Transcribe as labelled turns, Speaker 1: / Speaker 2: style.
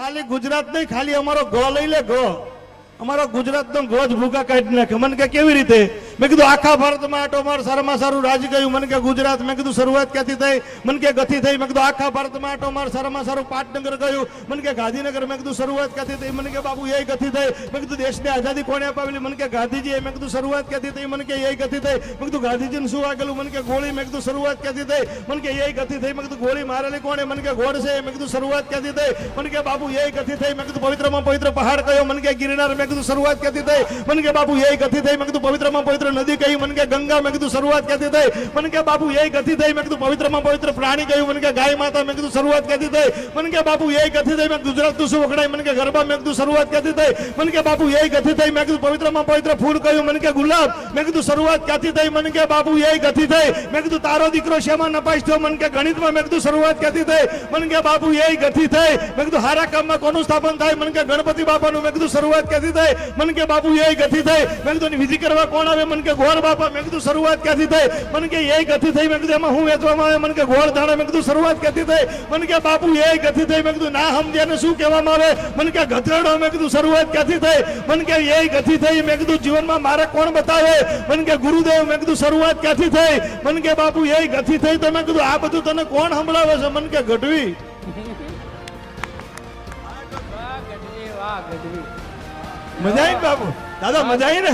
Speaker 1: ખાલી ગુજરાત નહીં, ખાલી અમારો ગો લઈ લે, ગો અમારો ગુજરાતનો ગોજ ભૂકા કાઢી નાખે. મને કે કેવી રીતે? મેં કીધું આખા ભારતમાં આટો માર, સારામાં સારું રાજ્ય કયું? મને કે ગુજરાત. મેં કીધું શરૂઆત ક્યાંથી થઈ? મને કે ગથી થઈ. મેં કીધું આખા ભારતમાં આટો માર, સારામાં સારું પાટનગર કયું? મને કે ગાંધીનગર. મેં કીધું શરૂઆત ક્યાંથી થઈ? મને કે બાબુ એ ગથી થઈ. મેં કીધું દેશને આઝાદી કોણે અપાવેલી? મને કે ગાંધીજી. મેં કીધું શરૂઆત ક્યાંથી થઈ? મને કે એ ગથી થઈ. મેં કીધું ગાંધીજીને શું આગેલું? મને કે ગોળી. મેં કીધું શરૂઆત ક્યાંથી થઈ? મને કે એ ગથી થઈ. મેં કીધું ગોળી મારેલી કોણે? મને કે ગોળ છે. મેં કીધું શરૂઆત ક્યાંથી થઈ? મને કે બાબુ એ ગથી થઈ. મેં કીધું પવિત્રમાં પવિત્ર પહાડ કયો? મને કે ગિરનાર. મેં કીધું શરૂઆત ક્યાંથી થઈ? મને કે બાબુ એ ગથી થઈ. મેં કીધું પવિત્રમાં પવિત્ર નદી કઈ? મને કે ગંગા. મેં કીધું શરૂઆત ક્યાંથી થઈ? મને કે બાબુ એ ગથી થઈ. મેં કીધું પવિત્રમાં પવિત્ર પ્રાણી કયું? મને કે ગાય માતા. મેં કીધું શરૂઆત ક્યાંથી થઈ? મને કે બાબુ એ ગથી થઈ. મેં ગુજરાતનું શું વખણાય? મને કે ગરબા. મેં કીધું શરૂઆત ક્યાંથી થઈ? મને કે બાબુ એ ગથી થઈ. મેં કીધું પવિત્રમાં પવિત્ર ફૂલ કયું? મને કે ગુલાબ. મેં કીધું શરૂઆત ક્યાંથી થઈ? મને કે બાબુ એ ગથી થઈ. મેં કીધું તારો દીકરો શેમાં નપાસ થયો? મને કે ગણિતમાં. મેં કીધું શરૂઆત ક્યાંથી થઈ? મને કે બાબુ એ ગથી થઈ. મેં કીધું હારા કામમાં કોનું સ્થાપન થાય? મને કે ગણપતિ બાપાનું. મેં કીધું શરૂઆત ક્યાંથી થઈ? મને કે બાબુ એ ગથી થઈ. મેં કીધું વિધિ કરવા કોણ આવે? મને કે ગોળ બાપા. મેં કીધું શરૂઆત ક્યાંથી થઈ? મને કે એ ગથી થઈ. મેં કીધું એમાં હું વેચવામાં આવે? મને કે ગોળ ધાણા. મેં કીધું શરૂઆત ક્યાંથી થઈ? મને કે બાપુ એ ગથી થઈ. મેં કીધું ના સમજ્યાને શું કહેવામાં આવે? મને કે ગધેડો. મેં કીધું શરૂઆત ક્યાંથી થઈ? મને કે એ ગથી થઈ. મેં કીધું જીવનમાં મારે કોણ બતાવે? મને કે ગુરુદેવ. મેં કીધું શરૂઆત ક્યાંથી થઈ? મને કે બાપુ એ ગથી થઈ. તો મેં કીધું આ બધું તને કોણ સંભળાવે છે? મને કે ગઢવી. મજા આવી બાપુ? દાદા મજા આવી ને?